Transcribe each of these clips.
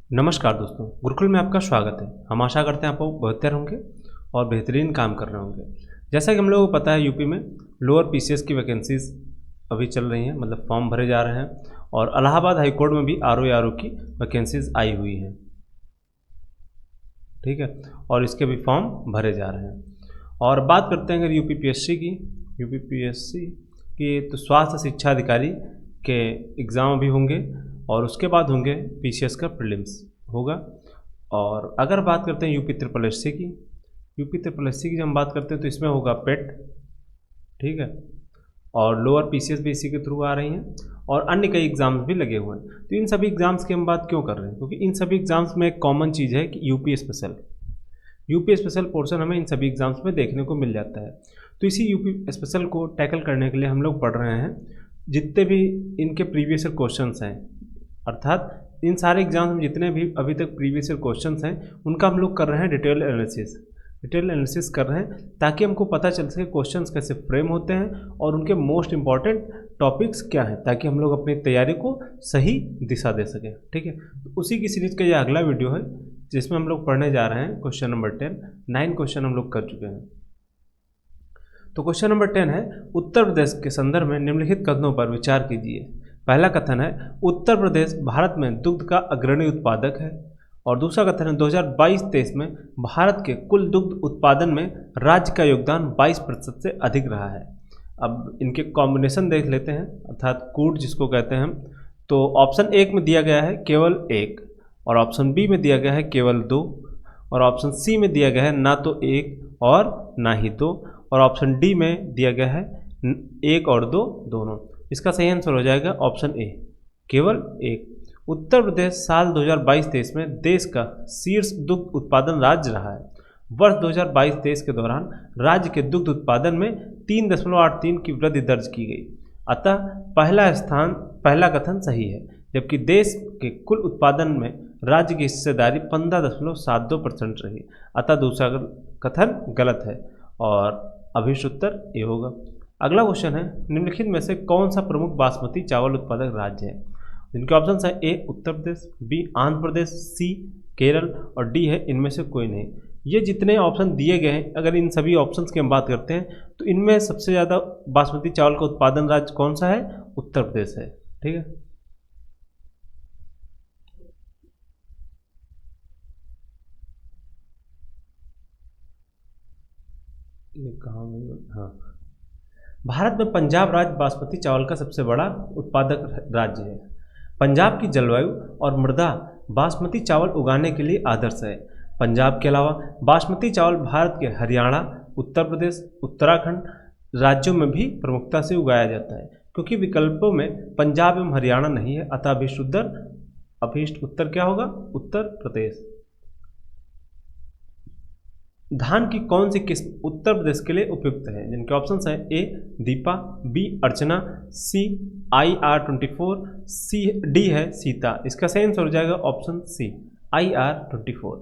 नमस्कार दोस्तों, गुरुकुल में आपका स्वागत है। हम आशा करते हैं आप बेहतर होंगे और बेहतरीन काम कर रहे होंगे। जैसा कि हम लोगों को पता है, यूपी में लोअर पीसीएस की वैकेंसीज अभी चल रही हैं, मतलब फॉर्म भरे जा रहे हैं। और इलाहाबाद हाई कोर्ट में भी आरओ की वैकेंसीज आई हुई हैं, ठीक है। और इसके भी फॉर्म भरे जा रहे हैं। और बात करते हैं अगर यूपीपीएससी की, तो स्वास्थ्य शिक्षा अधिकारी के एग्ज़ाम भी होंगे और उसके बाद होंगे पीसीएस का प्रीलिम्स होगा। और अगर बात करते हैं यूपी ट्रिपल एस सी की जब हम बात करते हैं तो इसमें होगा पेट, ठीक है। और लोअर पीसीएस भी इसी के थ्रू आ रही हैं और अन्य कई एग्ज़ाम्स भी लगे हुए हैं। तो इन सभी एग्ज़ाम्स की हम बात क्यों कर रहे हैं, क्योंकि इन सभी एग्ज़ाम्स में एक कॉमन चीज़ है कि यूपी स्पेशल पोर्शन हमें इन सभी एग्ज़ाम्स में देखने को मिल जाता है। तो इसी यूपी स्पेशल को टैकल करने के लिए हम लोग पढ़ रहे हैं जितने भी इनके प्रीवियस ईयर क्वेश्चंस हैं, अर्थात इन सारे एग्जाम्स में जितने भी अभी तक प्रीवियस ईयर क्वेश्चंस हैं उनका हम लोग कर रहे हैं डिटेल एनालिसिस कर रहे हैं, ताकि हमको पता चल सके क्वेश्चंस कैसे फ्रेम होते हैं और उनके मोस्ट इंपॉर्टेंट टॉपिक्स क्या हैं, ताकि हम लोग अपनी तैयारी को सही दिशा दे सकें, ठीक है। तो उसी की सीरीज़ का ये अगला वीडियो है जिसमें हम लोग पढ़ने जा रहे हैं क्वेश्चन नंबर 10। 9 क्वेश्चन हम लोग कर चुके हैं। तो क्वेश्चन नंबर 10 है, उत्तर प्रदेश के संदर्भ में निम्नलिखित कथनों पर विचार कीजिए। पहला कथन है, उत्तर प्रदेश भारत में दुग्ध का अग्रणी उत्पादक है। और दूसरा कथन है, 2022-23 में भारत के कुल दुग्ध उत्पादन में राज्य का योगदान 22% से अधिक रहा है। अब इनके कॉम्बिनेशन देख लेते हैं, अर्थात कूट जिसको कहते हैं हम। तो ऑप्शन 1 में दिया गया है केवल 1, और ऑप्शन बी में दिया गया है केवल 2, और ऑप्शन सी में दिया गया है ना तो 1 और ना ही 2, और ऑप्शन डी में दिया गया है 1 और 2 दोनों। इसका सही आंसर हो जाएगा ऑप्शन ए, केवल 1। उत्तर प्रदेश साल 2022-23 में देश का शीर्ष दुग्ध उत्पादन राज्य रहा है। वर्ष 2022-23 के दौरान राज्य के दुग्ध उत्पादन में 3.83 की वृद्धि दर्ज की गई। अतः पहला कथन सही है, जबकि देश के कुल उत्पादन में राज्य की हिस्सेदारी 15.72% रही। अतः दूसरा कथन गलत है और अभिष्ट उत्तर ए होगा। अगला क्वेश्चन है, निम्नलिखित में से कौन सा प्रमुख बासमती चावल उत्पादक राज्य है। इनके ऑप्शन है ए उत्तर प्रदेश, बी आंध्र प्रदेश, सी केरल और डी है इनमें से कोई नहीं। ये जितने ऑप्शन दिए गए हैं, अगर इन सभी ऑप्शंस की हम बात करते हैं तो इनमें सबसे ज़्यादा बासमती चावल का उत्पादन राज्य कौन सा है, उत्तर प्रदेश है, ठीक है। ये कहाँ में, हाँ, भारत में पंजाब राज्य बासमती चावल का सबसे बड़ा उत्पादक राज्य है। पंजाब की जलवायु और मृदा बासमती चावल उगाने के लिए आदर्श है। पंजाब के अलावा बासमती चावल भारत के हरियाणा, उत्तर प्रदेश, उत्तराखंड राज्यों में भी प्रमुखता से उगाया जाता है। क्योंकि विकल्पों में पंजाब एवं हरियाणा नहीं है, अतः अभीष्ट उत्तर क्या होगा, उत्तर प्रदेश। धान की कौन सी किस्म उत्तर प्रदेश के लिए उपयुक्त है। जिनके ऑप्शन हैं ए दीपा, बी अर्चना, सी IR24, सी डी है सीता। इसका सही आंसर हो जाएगा ऑप्शन सी IR24।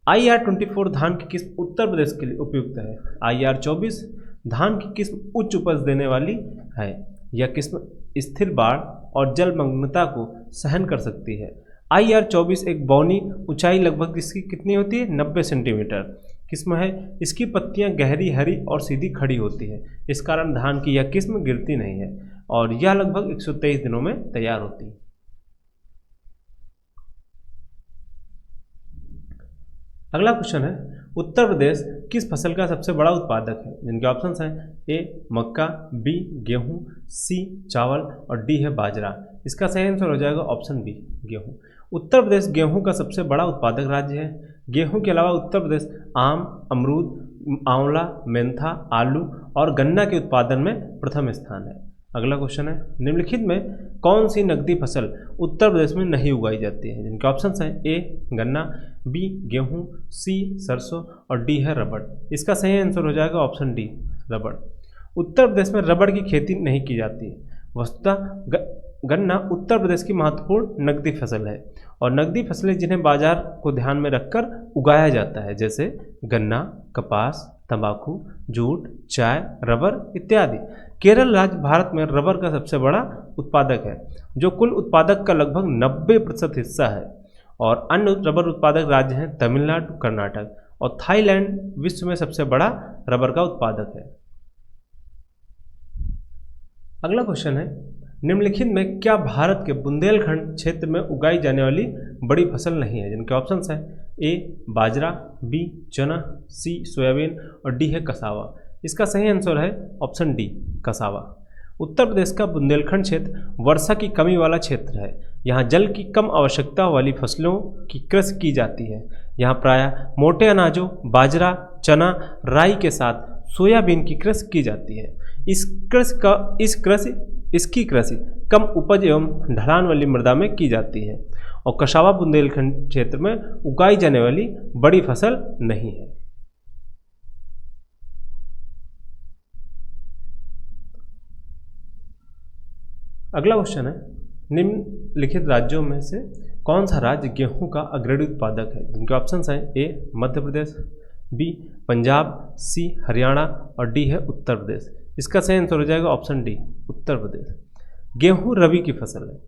IR24 धान की किस्म उत्तर प्रदेश के लिए उपयुक्त है। IR24 धान की किस्म उच्च उपज देने वाली है। यह किस्म स्थिर बाढ़ और जलमग्नता को सहन कर सकती है। IR24 एक बौनी ऊंचाई लगभग इसकी कितनी होती है, 90 सेंटीमीटर किस्म है। इसकी पत्तियां गहरी हरी और सीधी खड़ी होती है। इस कारण धान की यह किस्म गिरती नहीं है और यह लगभग 123 दिनों में तैयार होती है। अगला क्वेश्चन है, उत्तर प्रदेश किस फसल का सबसे बड़ा उत्पादक है। जिनके ऑप्शंस हैं ए मक्का, बी गेहूं, सी चावल और डी है बाजरा। इसका सही आंसर हो जाएगा ऑप्शन बी गेहूं। उत्तर प्रदेश गेहूं का सबसे बड़ा उत्पादक राज्य है। गेहूं के अलावा उत्तर प्रदेश आम, अमरूद, आंवला, मेंथा, आलू और गन्ना के उत्पादन में प्रथम स्थान है। अगला क्वेश्चन है, निम्नलिखित में कौन सी नकदी फसल उत्तर प्रदेश में नहीं उगाई जाती है। जिनके ऑप्शंस हैं ए गन्ना, बी गेहूं, सी सरसों और डी है रबड़। इसका सही आंसर हो जाएगा ऑप्शन डी रबड़। उत्तर प्रदेश में रबड़ की खेती नहीं की जाती है। वस्तुतः गन्ना उत्तर प्रदेश की महत्वपूर्ण नकदी फसल है और नकदी फसलें जिन्हें बाजार को ध्यान में रखकर उगाया जाता है, जैसे गन्ना, कपास, तंबाकू, जूट, चाय, रबर इत्यादि। केरल राज्य भारत में रबर का सबसे बड़ा उत्पादक है, जो कुल उत्पादक का लगभग 90% हिस्सा है। और अन्य रबर उत्पादक राज्य हैं तमिलनाडु, कर्नाटक, और थाईलैंड विश्व में सबसे बड़ा रबर का उत्पादक है। अगला क्वेश्चन है, निम्नलिखित में क्या भारत के बुंदेलखंड क्षेत्र में उगाई जाने वाली बड़ी फसल नहीं है? जिनके ऑप्शंस हैं ए बाजरा, बी चना, सी सोयाबीन और डी है कसावा। इसका सही आंसर है option D cassava. Uttar Pradesh का बुंदेलखंड क्षेत्र वर्षा की कमी वाला क्षेत्र है। यहाँ जल की कम आवश्यकता वाली फसलों की कृषि की जाती है। यहाँ प्रायः मोटे अनाजों बाजरा, चना, राई के साथ सोयाबीन की कृषि की जाती है। इसकी कृषि कम उपज एवं ढलान वाली मृदा में की जाती है और कसावा बुंदेलखंड क्षेत्र में उगाई जाने वाली बड़ी फसल नहीं है। अगला क्वेश्चन है, निम्नलिखित राज्यों में से कौन सा राज्य गेहूं का अग्रणी उत्पादक है? जिनके ऑप्शंस हैं ए मध्य प्रदेश, बी पंजाब, सी हरियाणा और डी है उत्तर प्रदेश। इसका सही आंसर हो जाएगा ऑप्शन डी उत्तर प्रदेश। गेहूं रबी की फसल है।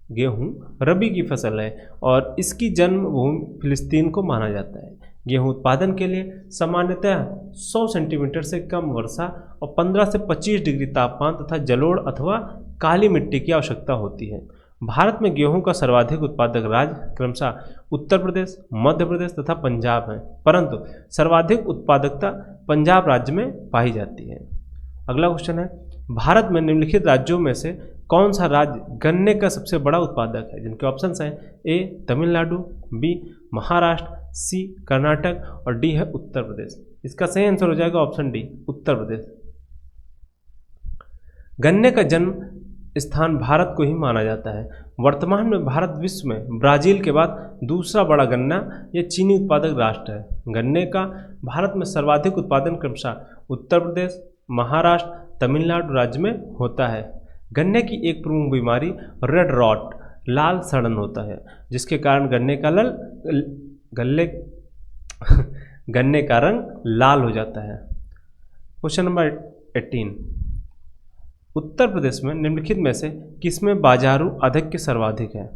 गेहूं रबी की फसल है और इसकी जन्मभूमि फिलिस्तीन को माना जाता है। गेहूं उत्पादन के लिए सामान्यतः 100 सेंटीमीटर से कम वर्षा और 15 से 25 डिग्री तापमान तथा जलोढ़ अथवा काली मिट्टी की आवश्यकता होती है। भारत में गेहूं का सर्वाधिक उत्पादक राज्य क्रमशः उत्तर प्रदेश, मध्य प्रदेश तथा पंजाब है, परंतु सर्वाधिक उत्पादकता पंजाब राज्य में पाई जाती है। अगला क्वेश्चन है, भारत में निम्नलिखित राज्यों में से कौन सा राज्य गन्ने का सबसे बड़ा उत्पादक है? जिनके ऑप्शंस हैं ए तमिलनाडु, बी महाराष्ट्र, सी कर्नाटक और डी है उत्तर प्रदेश। इसका सही आंसर हो जाएगा ऑप्शन डी उत्तर प्रदेश। गन्ने का जन्म स्थान भारत को ही माना जाता है। वर्तमान में भारत विश्व में ब्राजील के बाद दूसरा बड़ा गन्ना या चीनी उत्पादक राष्ट्र है। गन्ने का भारत में सर्वाधिक उत्पादन क्रमशः उत्तर प्रदेश, महाराष्ट्र, तमिलनाडु राज्य में होता है। गन्ने की एक प्रमुख बीमारी रेड रॉट लाल सड़न होता है, जिसके कारण गन्ने का रंग लाल हो जाता है। क्वेश्चन नंबर 18, उत्तर प्रदेश में निम्नलिखित में से किसमें बाजारू अधिक सर्वाधिक है?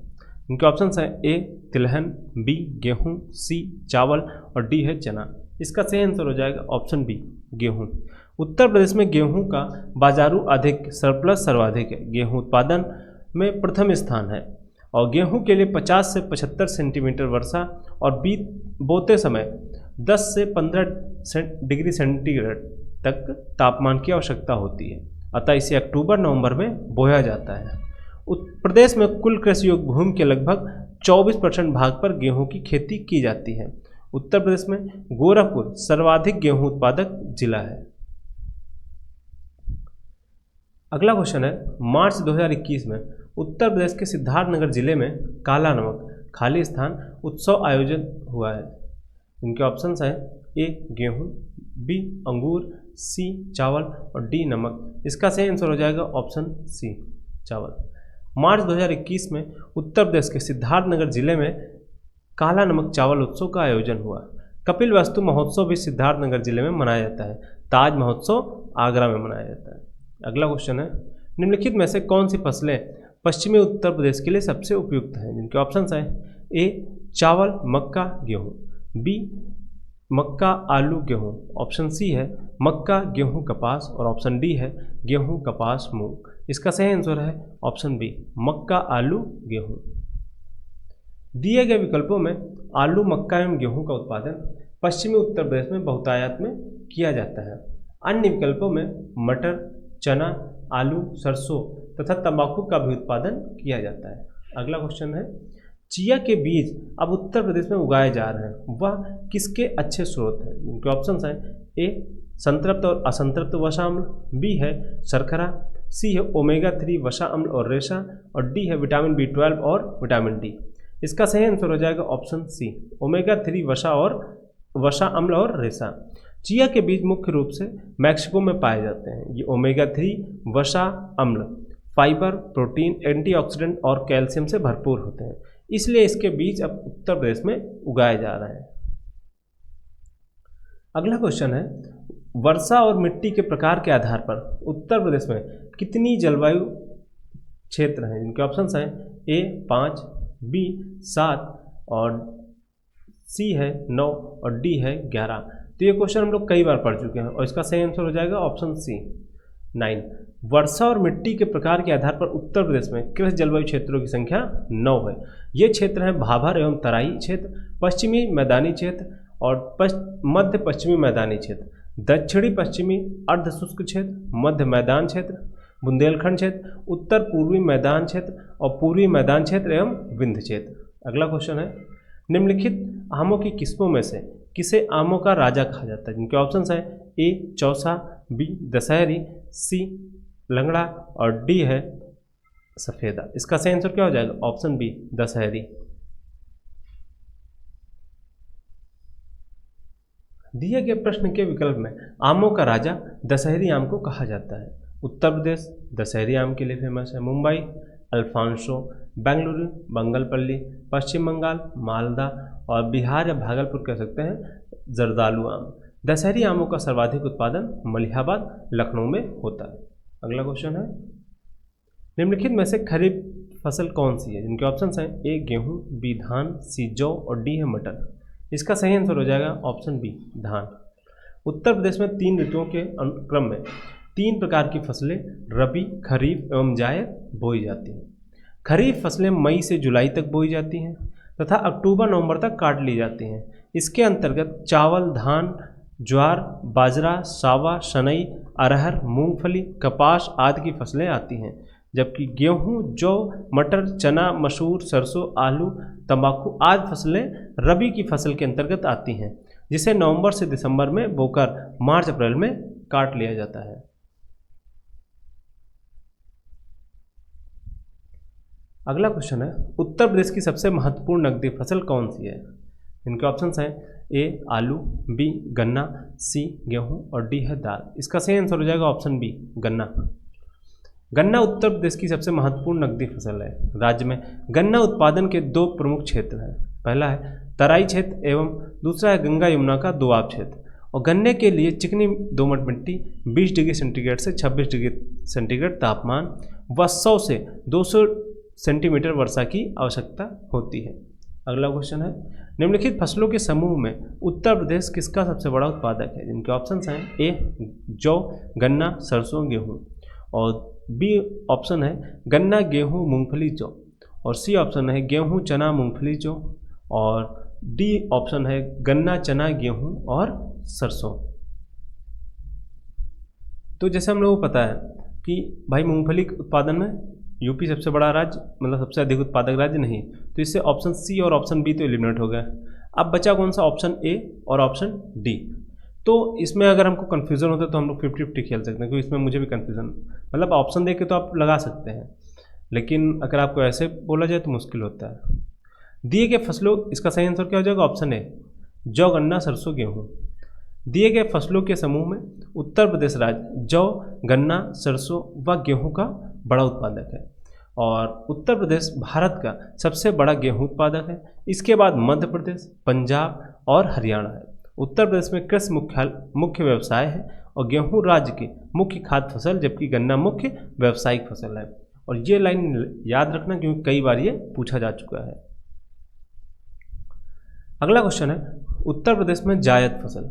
इनके ऑप्शंस हैं ए तिलहन, बी गेहूं, सी चावल और डी है चना। इसका सही आंसर हो जाएगा ऑप्शन बी गेहूं। उत्तर प्रदेश में गेहूं का बाजारू अधिक सरप्लस सर्वाधिक है। गेहूं उत्पादन में प्रथम स्थान है और गेहूं के लिए 50 से 75 सेंटीमीटर वर्षा और बोते समय 10 से 15 डिग्री सेंटीग्रेड तक तापमान की आवश्यकता होती है, अतः इसे अक्टूबर-नवंबर में बोया जाता है। उत्तर प्रदेश में कुल कृषि योग्य भूमि के लगभग 24% भाग पर गेहूं की खेती की जाती है। उत्तर प्रदेश में गोरखपुर सर्वाधिक गेहूं उत्पादक जिला है। अगला क्वेश्चन है, मार्च 2021 में उत्तर प्रदेश के सिद्धार्थनगर जिले में काला नमक खाली स्थान उत्सव आयोजित हुआ है। इनके ऑप्शंस हैं ए गेहूं, बी अंगूर, सी चावल और डी नमक। इसका सही आंसर हो जाएगा ऑप्शन सी चावल। मार्च 2021 में उत्तर प्रदेश के सिद्धार्थनगर जिले में काला नमक चावल उत्सव का आयोजन हुआ। कपिल वस्तु महोत्सव भी सिद्धार्थनगर जिले में मनाया जाता है। ताज महोत्सव आगरा में मनाया जाता है। अगला क्वेश्चन है, निम्नलिखित में से कौन सी फसलें पश्चिमी उत्तर प्रदेश के लिए सबसे उपयुक्त हैं? जिनके ऑप्शंस हैं ए चावल, मक्का, गेहूं, बी मक्का, आलू, गेहूं, ऑप्शन सी है मक्का, गेहूं, कपास और ऑप्शन डी है गेहूं, कपास, मूंग। इसका सही आंसर है ऑप्शन बी मक्का, आलू, गेहूं। दिए गए विकल्पों में आलू, मक्का एवं गेहूं का उत्पादन पश्चिमी उत्तर प्रदेश में बहुतायत में किया जाता है। अन्य विकल्पों में मटर, चना, आलू, सरसों तथा तंबाकू का भी उत्पादन किया जाता है। अगला क्वेश्चन है, चिया के बीज अब उत्तर प्रदेश में उगाए जा रहे हैं, वह किसके अच्छे स्रोत हैं? इनके ऑप्शंस हैं ए संतृप्त और असंतृप्त वसा अम्ल, बी है शर्करा, सी है ओमेगा 3 वसा अम्ल और रेशा और डी है विटामिन B12 और विटामिन डी। इसका सही आंसर हो जाएगा ऑप्शन सी ओमेगा 3 वसा अम्ल और रेशा। चिया के बीज मुख्य रूप से मैक्सिको में पाए जाते हैं। ये ओमेगा 3 वसा अम्ल, फाइबर, प्रोटीन, एंटीऑक्सीडेंट और कैल्शियम से भरपूर होते हैं, इसलिए इसके बीज अब उत्तर प्रदेश में उगाए जा रहे हैं। अगला क्वेश्चन है, वर्षा और मिट्टी के प्रकार के आधार पर उत्तर प्रदेश में कितनी जलवायु क्षेत्र हैं? इनके ऑप्शंस हैं ए 5, बी 7 और सी है 9 और डी है 11। तो ये क्वेश्चन हम लोग कई बार पढ़ चुके हैं और इसका सही आंसर हो जाएगा ऑप्शन सी 9। वर्षा और मिट्टी के प्रकार के आधार पर उत्तर प्रदेश में कृषि जलवायु क्षेत्रों की संख्या 9 है। ये क्षेत्र हैं भाभर एवं तराई क्षेत्र, पश्चिमी मैदानी क्षेत्र और मध्य पश्चिमी मैदानी क्षेत्र, दक्षिणी पश्चिमी अर्ध शुष्क क्षेत्र, मध्य मैदान क्षेत्र, बुंदेलखंड क्षेत्र, उत्तर पूर्वी मैदान क्षेत्र और पूर्वी मैदान क्षेत्र एवं विंध्य क्षेत्र। अगला क्वेश्चन है, निम्नलिखित आमों की किस्मों में से किसे आमों का राजा कहा जाता है? जिनके ऑप्शंस हैं ए चौसा, बी दशहरी, सी लंगड़ा और डी है सफेदा। इसका सही आंसर क्या हो जाएगा? Option B Dasheri. दिए गए प्रश्न के विकल्प में आमों का राजा दशहरी आम को कहा जाता है। उत्तर प्रदेश दशहरी आम के लिए फेमस है, मुंबई अल्फांसो, बेंगलुरु बंगलपल्ली, पश्चिम बंगाल मालदा और बिहार या भागलपुर कह सकते हैं जर्दालू आम। दशहरी आमों का सर्वाधिक उत्पादन मलिहाबाद लखनऊ में होता है। अगला क्वेश्चन है, निम्नलिखित में से खरीफ फसल कौन सी है? जिनके ऑप्शंस हैं ए गेहूं, बी धान, सी जौ और डी है मटर। इसका सही आंसर हो जाएगा ऑप्शन बी धान। उत्तर प्रदेश में 3 ऋतुओं के क्रम में 3 प्रकार की फसलें रबी, खरीफ एवं जायद बोई जाती हैं। खरीफ फसलें मई से जुलाई तक बोई जाती हैं तथा अक्टूबर नवंबर तक काट ली जाती हैं। इसके अंतर्गत चावल, धान, ज्वार, बाजरा, सावा, शनई, अरहर, मूंगफली, कपास आदि की फसलें आती हैं, जबकि गेहूं, जौ, मटर, चना, मसूर, सरसों, आलू, तंबाकू आदि फसलें रबी की फसल के अंतर्गत आती हैं, जिसे नवंबर से दिसंबर में बोकर मार्च अप्रैल में काट लिया जाता है। अगला क्वेश्चन है, उत्तर प्रदेश की सबसे महत्वपूर्ण नकदी फसल कौन सी है? इनके ऑप्शंस हैं ए आलू, बी गन्ना, सी गेहूं और डी है दाल। इसका सही आंसर हो जाएगा ऑप्शन बी गन्ना। गन्ना उत्तर प्रदेश की सबसे महत्वपूर्ण नकदी फसल है। राज्य में गन्ना उत्पादन के 2 प्रमुख क्षेत्र हैं। पहला है तराई क्षेत्र एवं दूसरा है गंगा यमुना का दोआब क्षेत्र। और गन्ने के लिए चिकनी दोमट मिट्टी, 20 डिग्री सेंटीग्रेड से 26 डिग्री सेंटीग्रेड तापमान व 100 से 200 सेंटीमीटर वर्षा की आवश्यकता होती है। अगला क्वेश्चन है, निम्नलिखित फसलों के समूह में उत्तर प्रदेश किसका सबसे बड़ा उत्पादक है? जिनके ऑप्शंस हैं ए जौ, गन्ना, सरसों, गेहूं और बी ऑप्शन है गन्ना, गेहूं, मूंगफली, जौ और सी ऑप्शन है गेहूं, चना, मूंगफली, जौ और डी ऑप्शन है गन्ना, चना, गेहूं और सरसों। तो जैसे हम लोगों को पता है कि भाई मूंगफली के उत्पादन में यूपी सबसे बड़ा राज्य, मतलब सबसे अधिक उत्पादक राज्य नहीं, तो इससे ऑप्शन सी और ऑप्शन बी तो एलिमिनेट हो गया। अब बचा कौन सा? ऑप्शन ए और ऑप्शन डी। तो इसमें अगर हमको कन्फ्यूज़न होता है तो हम लोग 50-50 खेल सकते हैं, क्योंकि इसमें मुझे भी कन्फ्यूज़न, मतलब ऑप्शन देख के तो आप लगा सकते हैं, लेकिन अगर आपको ऐसे बोला जाए तो मुश्किल होता है। दिए गए फसलों, इसका सही आंसर क्या हो जाएगा? ऑप्शन ए जौ, गन्ना, सरसों, गेहूँ। दिए गए फसलों के समूह में उत्तर प्रदेश राज्य जौ, गन्ना, सरसों व गेहूं का बड़ा उत्पादक है और उत्तर प्रदेश भारत का सबसे बड़ा गेहूं उत्पादक है। इसके बाद मध्य प्रदेश, पंजाब और हरियाणा है। उत्तर प्रदेश में कृषि मुख्य व्यवसाय है और गेहूं राज्य की मुख्य खाद्य फसल, जबकि गन्ना मुख्य व्यावसायिक फसल है। और ये लाइन याद रखना क्योंकि कई बार ये पूछा जा चुका है। अगला क्वेश्चन है, उत्तर प्रदेश में जायद फसल,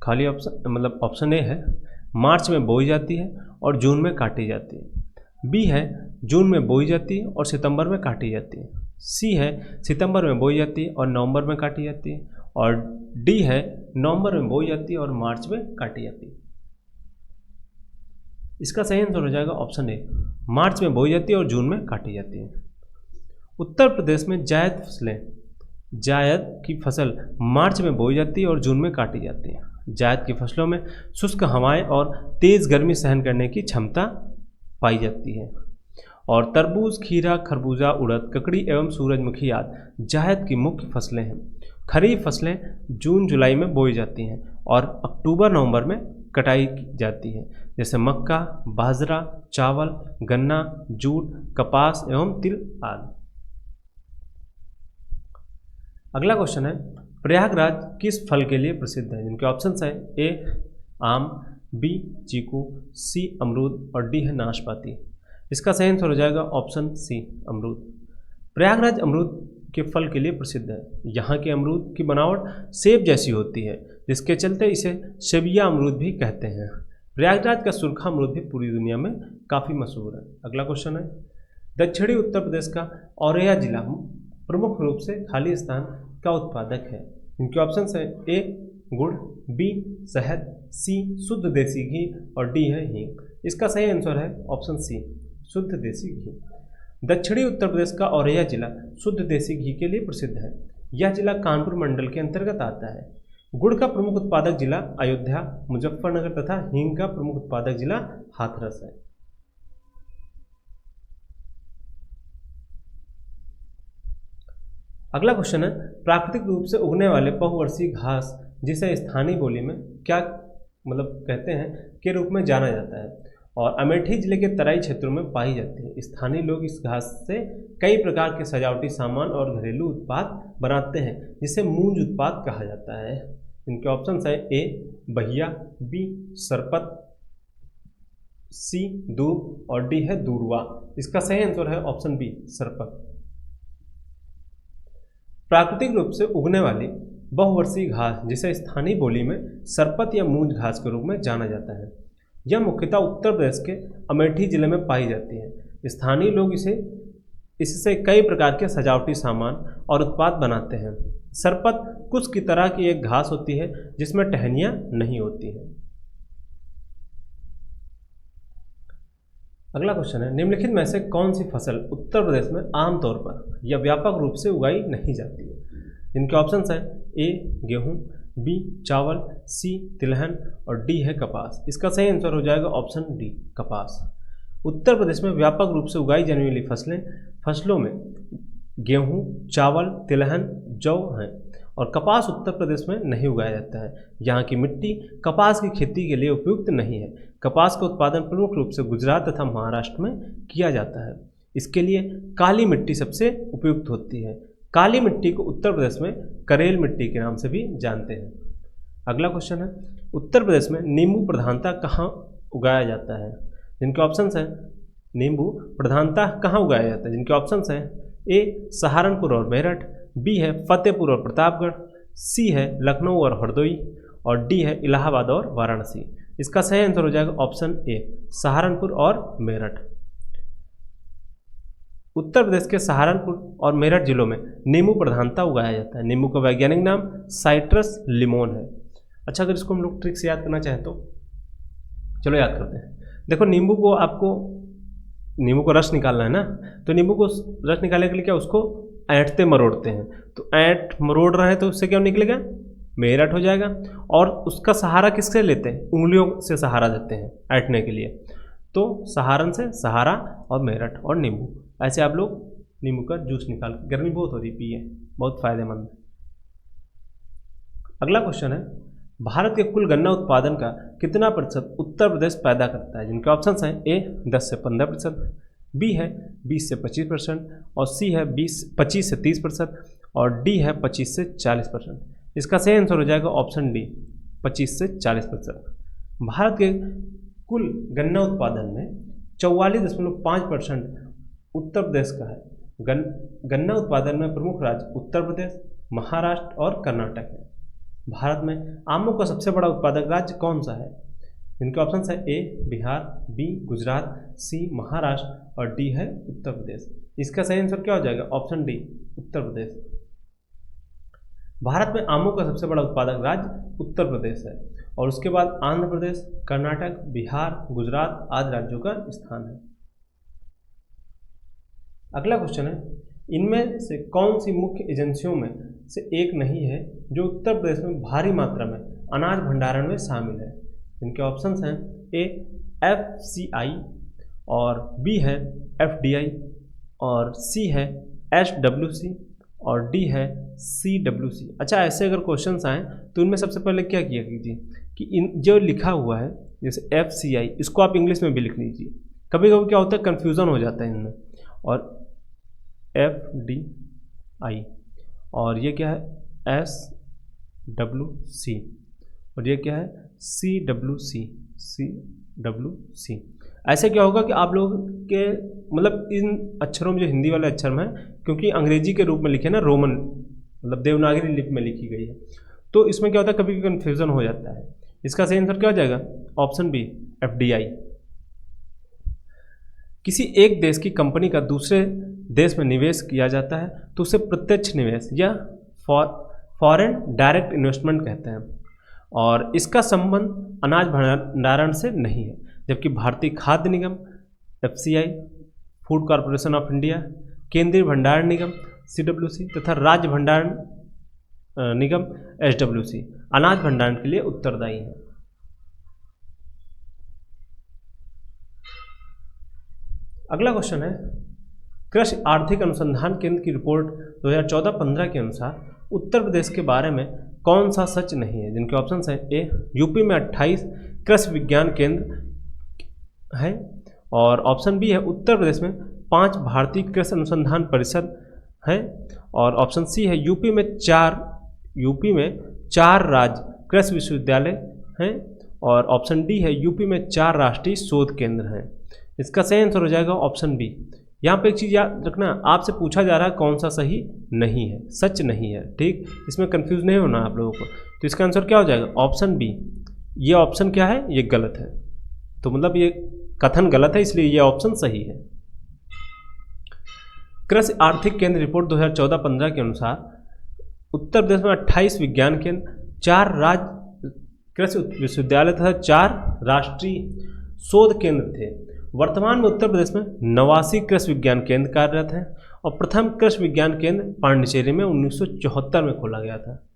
खाली ऑप्शन मतलब ऑप्शन ए है मार्च में बोई जाती है और जून में काटी जाती है। बी है जून में बोई जाती है और सितंबर में काटी जाती है। सी है सितंबर में बोई जाती है और नवंबर में काटी जाती है। और डी है नवंबर में बोई जाती है और मार्च में काटी जाती है। इसका सही आंसर हो जाएगा ऑप्शन ए, मार्च में बोई जाती है और जून में काटी जाती है। उत्तर प्रदेश में जायद की फसल मार्च में बोई जाती है और जून में काटी जाती है। जायद की फसलों में शुष्क हवाएं और तेज़ गर्मी सहन करने की क्षमता पाई जाती है। और तरबूज, खीरा, खरबूजा, उड़द, ककड़ी एवं सूरजमुखी आदि जायद की मुख्य फसलें हैं। खरीफ फसलें जून जुलाई में बोई जाती हैं और अक्टूबर नवंबर में कटाई की जाती है, जैसे मक्का, बाजरा, चावल, गन्ना, जूट, कपास एवं तिल आदि। अगला क्वेश्चन है, प्रयागराज किस फल के लिए प्रसिद्ध है? जिनके ऑप्शंस हैं ए आम, बी चीकू, सी अमरूद और डी है नाशपाती। इसका सही आंसर हो जाएगा ऑप्शन सी अमरूद। प्रयागराज अमरूद के फल के लिए प्रसिद्ध है। यहाँ के अमरूद की बनावट सेब जैसी होती है, जिसके चलते इसे सेबिया अमरूद भी कहते हैं। प्रयागराज का सुरखा अमरूद भी पूरी दुनिया में काफ़ी मशहूर है। अगला क्वेश्चन है, दक्षिणी उत्तर प्रदेश का औरैया जिला प्रमुख रूप से खाली स्थान का उत्पादक है। इनके ऑप्शन है ए गुड़, बी शहद, सी शुद्ध देसी घी और डी है हींग। इसका सही आंसर है ऑप्शन सी शुद्ध देसी घी। दक्षिणी उत्तर प्रदेश का औरैया जिला शुद्ध देसी घी के लिए प्रसिद्ध है। यह जिला कानपुर मंडल के अंतर्गत आता है। गुड़ का प्रमुख उत्पादक जिला अयोध्या, मुजफ्फरनगर तथा हींग का प्रमुख उत्पादक जिला हाथरस है। अगला क्वेश्चन है, प्राकृतिक रूप से उगने वाले बहुवर्षीय घास जिसे स्थानीय बोली में क्या कहते हैं के रूप में जाना जाता है और अमेठी जिले के तराई क्षेत्रों में पाई जाती है। स्थानीय लोग इस घास से कई प्रकार के सजावटी सामान और घरेलू उत्पाद बनाते हैं, जिसे मूंज उत्पाद कहा जाता है। इनके ऑप्शन है ए बहिया, बी सरपत, सी दूब और डी है दूरवा। इसका सही आंसर है ऑप्शन बी सरपत। प्राकृतिक रूप से उगने वाली बहुवर्षीय घास जिसे स्थानीय बोली में सरपत या मूंज घास के रूप में जाना जाता है, यह मुख्यतः उत्तर प्रदेश के अमेठी जिले में पाई जाती है। स्थानीय लोग इससे कई प्रकार के सजावटी सामान और उत्पाद बनाते हैं। सरपत कुछ की तरह की एक घास होती है जिसमें टहनियाँ नहीं होती हैं। अगला क्वेश्चन है, निम्नलिखित में से कौन सी फसल उत्तर प्रदेश में आमतौर पर या व्यापक रूप से उगाई नहीं जाती है। इनके ऑप्शन हैं ए गेहूँ, बी चावल, सी तिलहन और डी है कपास। इसका सही आंसर हो जाएगा ऑप्शन डी कपास। उत्तर प्रदेश में व्यापक रूप से उगाई जाने वाली फसलों में गेहूं, चावल, तिलहन, जौ हैं और कपास उत्तर प्रदेश में नहीं उगाया जाता है। यहाँ की मिट्टी कपास की खेती के लिए उपयुक्त नहीं है। कपास का उत्पादन प्रमुख रूप से गुजरात तथा महाराष्ट्र में किया जाता है। इसके लिए काली मिट्टी सबसे उपयुक्त होती है। काली मिट्टी को उत्तर प्रदेश में करेल मिट्टी के नाम से भी जानते हैं। अगला क्वेश्चन है, उत्तर प्रदेश में नींबू प्रधानता कहाँ उगाया जाता है। जिनके ऑप्शंस हैं, नींबू प्रधानता कहाँ उगाया जाता है। जिनके ऑप्शंस हैं ए सहारनपुर और मेरठ, बी है फतेहपुर और प्रतापगढ़, सी है लखनऊ और हरदोई और डी है इलाहाबाद और वाराणसी। इसका सही आंसर हो जाएगा ऑप्शन ए सहारनपुर और मेरठ। उत्तर प्रदेश के सहारनपुर और मेरठ जिलों में नींबू प्रधानता उगाया जाता है। नींबू का वैज्ञानिक नाम साइट्रस लिमोन है। अच्छा, अगर इसको हम लोग ट्रिक से याद करना चाहें तो चलो याद करते हैं। देखो, नींबू को रस निकालना है ना, तो नींबू को रस निकालने के लिए क्या उसको ऐंठते मरोड़ते हैं। तो ऐंठ मरोड़ रहे हैं तो उससे क्या निकलेगा, मेरठ हो जाएगा। और उसका सहारा किससे लेते हैं, उंगलियों से सहारा देते हैं ऐंठने के लिए। तो सहारन से सहारा और मेरठ और नींबू, ऐसे आप लोग नींबू का जूस निकाल, गर्मी बहुत हो रही, पिए, बहुत फायदेमंद है। अगला क्वेश्चन है, भारत के कुल गन्ना उत्पादन का कितना प्रतिशत उत्तर प्रदेश पैदा करता है। जिनके ऑप्शन हैं ए 10 से 15%, बी है 20 से 25% और सी है 25 से 30% और डी है 25 से 40%। इसका सही आंसर हो जाएगा ऑप्शन डी 25 से 40%। भारत के कुल गन्ना उत्पादन में 44.5% उत्तर प्रदेश का है। गन्ना उत्पादन में प्रमुख राज्य उत्तर प्रदेश, महाराष्ट्र और कर्नाटक है। भारत में आमों का सबसे बड़ा उत्पादक राज्य कौन सा है। इनके ऑप्शन है ए बिहार, बी गुजरात, सी महाराष्ट्र और डी है उत्तर प्रदेश। इसका सही आंसर क्या हो जाएगा, ऑप्शन डी उत्तर प्रदेश। भारत में आमों का सबसे बड़ा उत्पादक राज्य उत्तर प्रदेश है और उसके बाद आंध्र प्रदेश, कर्नाटक, बिहार, गुजरात आदि राज्यों का स्थान है। अगला क्वेश्चन है, इनमें से कौन सी मुख्य एजेंसियों में से एक नहीं है जो उत्तर प्रदेश में भारी मात्रा में अनाज भंडारण में शामिल है। इनके ऑप्शंस हैं ए FCI और बी है FDI और सी है SWC और डी है CWC। अच्छा, ऐसे अगर क्वेश्चंस आएँ तो इनमें सबसे पहले क्या किया कीजिए कि इन जो लिखा हुआ है जैसे FCI, इसको आप इंग्लिश में भी लिख लीजिए। कभी कभी क्या होता है, कन्फ्यूज़न हो जाता है इनमें। और FDI और ये क्या है SWC और ये क्या है CWC। ऐसे क्या होगा कि आप लोग के मतलब इन अक्षरों में जो हिंदी वाले अक्षर में है, क्योंकि अंग्रेजी के रूप में लिखे ना, रोमन मतलब देवनागरी लिपि में लिखी गई है, तो इसमें क्या होता है कभी कभी कन्फ्यूज़न हो जाता है। इसका सही आंसर क्या हो जाएगा? Option B, FDI। किसी एक देश की कंपनी का दूसरे देश में निवेश किया जाता है तो उसे प्रत्यक्ष निवेश या फॉरेन डायरेक्ट इन्वेस्टमेंट कहते हैं, और इसका संबंध अनाज भंडारण से नहीं है। जबकि भारतीय खाद्य निगम FCI, food corporation of India, केंद्रीय भंडारण निगम CWC तथा राज्य भंडारण निगम SWC अनाज भंडारण के लिए उत्तरदायी है। अगला क्वेश्चन है, कृषि आर्थिक अनुसंधान केंद्र की रिपोर्ट 2014-15 के अनुसार उत्तर प्रदेश के बारे में कौन सा सच नहीं है? जिनके ऑप्शंस हैं, ए यूपी में 28 कृषि विज्ञान केंद्र है, और ऑप्शन बी है उत्तर प्रदेश में 5 भारतीय कृषि अनुसंधान परिषद है, और ऑप्शन सी है यूपी में 4 राज्य कृषि विश्वविद्यालय हैं, और ऑप्शन डी है यूपी में 4 राष्ट्रीय शोध केंद्र हैं। इसका सही आंसर हो जाएगा ऑप्शन बी। यहाँ पे एक चीज़ याद रखना, आपसे पूछा जा रहा है कौन सा सही नहीं है, सच नहीं है, ठीक, इसमें कंफ्यूज नहीं होना आप लोगों को। तो इसका आंसर क्या हो जाएगा? Option B. ये ऑप्शन क्या है? ये गलत है, तो मतलब ये कथन गलत है, इसलिए ये ऑप्शन सही है। कृषि आर्थिक केंद्र रिपोर्ट 2014-15 के अनुसार उत्तर प्रदेश में 28 विज्ञान केंद्र, 4 राज्य कृषि विश्वविद्यालय तथा 4 राष्ट्रीय शोध केंद्र थे। वर्तमान में उत्तर प्रदेश में 89 कृषि विज्ञान केंद्र कार्यरत हैं, और प्रथम कृषि विज्ञान केंद्र पांडिचेरी में 1974 में खोला गया था।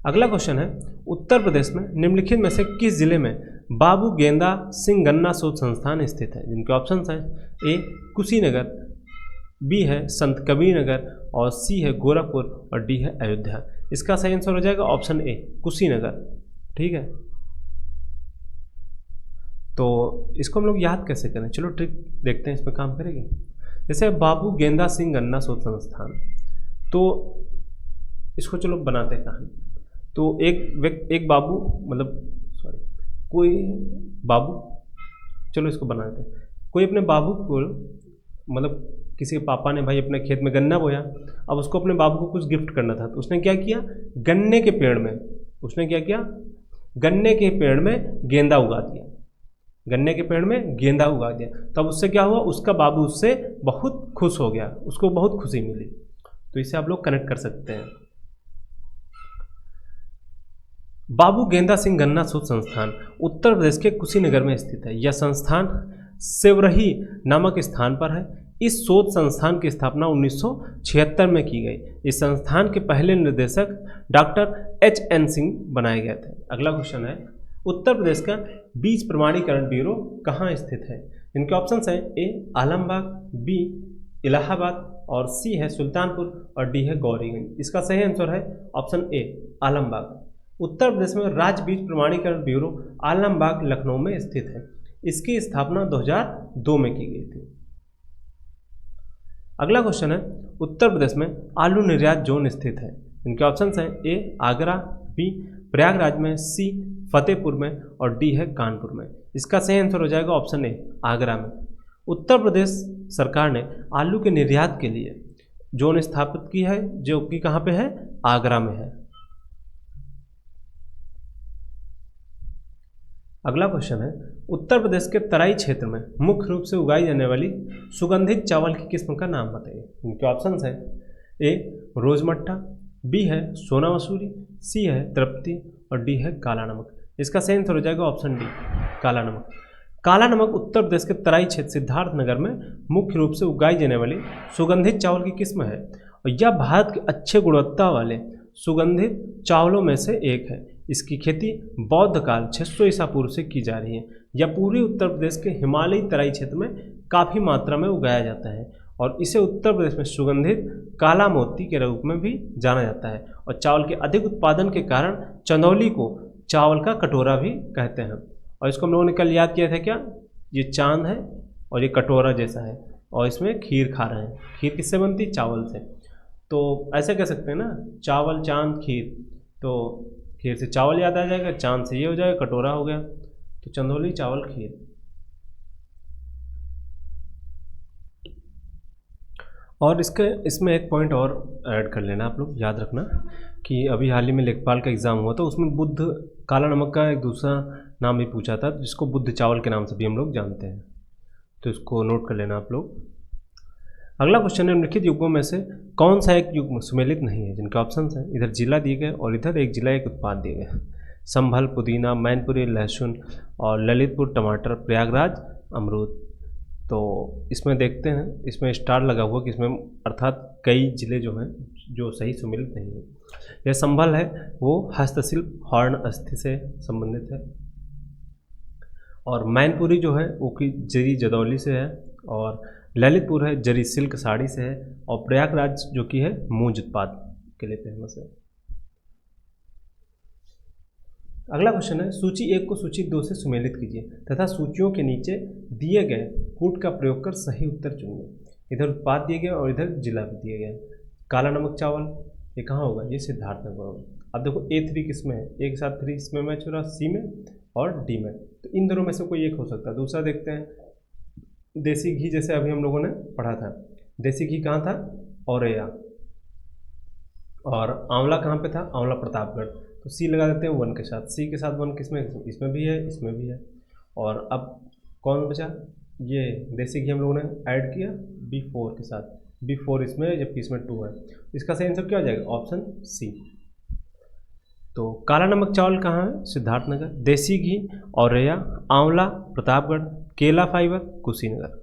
अगला क्वेश्चन है, उत्तर प्रदेश में निम्नलिखित में से किस जिले में बाबू गेंदा सिंह गन्ना शोध संस्थान स्थित है? जिनके ऑप्शंस हैं, ए कुशीनगर, बी है संत कबीर नगर, और सी है गोरखपुर, और डी है अयोध्या। इसका सही आंसर हो जाएगा ऑप्शन ए, कुशीनगर, ठीक है। तो इसको हम लोग याद कैसे करें? चलो ट्रिक देखते हैं, इसमें काम करेगी। जैसे बाबू गेंदा सिंह गन्ना शोध संस्थान, तो इसको चलो बनाते हैं कहानी। तो एक बाबू कोई बाबू, चलो इसको बनाते हैं। कोई अपने बाबू को मतलब किसी के पापा ने भाई अपने खेत में गन्ना बोया, अब उसको अपने बाबू को कुछ गिफ्ट करना था, तो उसने क्या किया? गन्ने के पेड़ में गेंदा उगा दिया, गन्ने के पेड़ में गेंदा उगा दिया। तब उससे क्या हुआ? उसका बाबू उससे बहुत खुश हो गया, उसको बहुत खुशी मिली। तो इसे आप लोग कनेक्ट कर सकते हैं। बाबू गेंदा सिंह गन्ना शोध संस्थान उत्तर प्रदेश के कुशीनगर में स्थित है। यह संस्थान सेवरही नामक स्थान पर है। इस शोध संस्थान की स्थापना 1976 में की गई। इस संस्थान के पहले निदेशक डॉक्टर HN सिंह बनाए गए थे। अगला क्वेश्चन है, उत्तर प्रदेश का बीज प्रमाणीकरण ब्यूरो कहाँ स्थित है? इनके ऑप्शंस हैं, ए आलमबाग, बी इलाहाबाद, और सी है सुल्तानपुर, और डी है गौरीगंज। इसका सही आंसर है ऑप्शन ए आलमबाग। उत्तर प्रदेश में राज्य बीज प्रमाणीकरण ब्यूरो आलमबाग लखनऊ में स्थित है। इसकी स्थापना 2002 में की गई थी। अगला क्वेश्चन है, उत्तर प्रदेश में आलू निर्यात जोन स्थित है। इनके ऑप्शंस हैं, ए आगरा, बी प्रयागराज में, सी फतेहपुर में, और डी है कानपुर में। इसका सही आंसर हो जाएगा ऑप्शन ए आगरा में। उत्तर प्रदेश सरकार ने आलू के निर्यात के लिए जोन स्थापित की है, जो कि कहाँ पे है? आगरा में है। अगला क्वेश्चन है, उत्तर प्रदेश के तराई क्षेत्र में मुख्य रूप से उगाई जाने वाली सुगंधित चावल की किस्म का नाम बताइए। इनके ऑप्शंस हैं, ए रोजमट्टा, बी है सोना मसूरी, सी है तृप्ति, और डी है काला नमक। इसका सही आंसर हो जाएगा ऑप्शन डी काला नमक। काला नमक उत्तर प्रदेश के तराई क्षेत्र सिद्धार्थनगर में मुख्य रूप से उगाई जाने वाली सुगंधित चावल की किस्म है, और यह भारत के अच्छे गुणवत्ता वाले सुगंधित चावलों में से एक है। इसकी खेती बौद्ध काल 600 ईसा पूर्व से की जा रही है। यह पूरे उत्तर प्रदेश के हिमालयी तराई क्षेत्र में काफ़ी मात्रा में उगाया जाता है, और इसे उत्तर प्रदेश में सुगंधित काला मोती के रूप में भी जाना जाता है। और चावल के अधिक उत्पादन के कारण चंदौली को चावल का कटोरा भी कहते हैं। और इसको हम लोगों ने कल याद किया था क्या? ये चांद है और ये कटोरा जैसा है, और इसमें खीर खा रहे हैं। खीर किससे बनती? चावल से। तो ऐसे कह सकते हैं ना, चावल चांद खीर, तो खीर से चावल याद आ जाएगा, चांद से ये हो जाएगा, कटोरा हो गया, तो चंदौली चावल खीर। और इसमें एक पॉइंट और ऐड कर लेना, आप लोग याद रखना कि अभी हाल ही में लेखपाल का एग्ज़ाम हुआ था, उसमें बुद्ध काला नमक का एक दूसरा नाम भी पूछा था, जिसको बुद्ध चावल के नाम से भी हम लोग जानते हैं, तो इसको नोट कर लेना आप लोग। अगला क्वेश्चन है, निम्नलिखित युग्मों में से कौन सा एक युग्म सुमेलित नहीं है, जिनके ऑप्शंस हैं, इधर जिला दिए गए और इधर एक जिला एक उत्पाद दिए गए। संभल पुदीना, मैनपुरी लहसुन और ललितपुर टमाटर, प्रयागराज अमरूद। तो इसमें देखते हैं, इसमें स्टार लगा हुआ कि इसमें अर्थात कई जिले जो हैं जो सही सुमेलित नहीं है। यह संभल है वो हस्तशिल्प हॉर्न अस्थि से संबंधित है, और मैनपुरी जो है वो कि जरी जदौली से है, और ललितपुर है जरी सिल्क साड़ी से है, और प्रयागराज जो कि है मूंज उत्पाद के लिए फेमस है। अगला क्वेश्चन है, सूची 1 को सूची 2 से सुमेलित कीजिए तथा सूचियों के नीचे दिए गए कूट का प्रयोग कर सही उत्तर चुनिए। इधर उत्पाद दिए गए और इधर जिला भी दिए गए। काला नमक चावल ये कहाँ होगा, ये सिद्धार्थनगर होगा। अब देखो A3 किसमें है, एक साथ 3 इसमें मैच हो रहा, C में और D में, तो इन दोनों में से कोई एक हो सकता है। दूसरा देखते हैं, देसी घी, जैसे अभी हम लोगों ने पढ़ा था, देसी घी कहाँ था, औरैया, और आंवला कहाँ पे था, आंवला प्रतापगढ़, तो C लगा देते हैं 1 के साथ। C के साथ 1 किसमें, इसमें भी है, इसमें भी है। और अब कौन बचा, ये देसी घी हम लोगों ने ऐड किया B4 के साथ, B4 इसमें, जबकि इसमें 2 है। इसका सही आंसर क्या हो जाएगा, ऑप्शन C। तो काला नमक चावल कहाँ है, सिद्धार्थनगर, देसी घी औरैया, आंवला प्रतापगढ़, केला फाइबर कुशीनगर।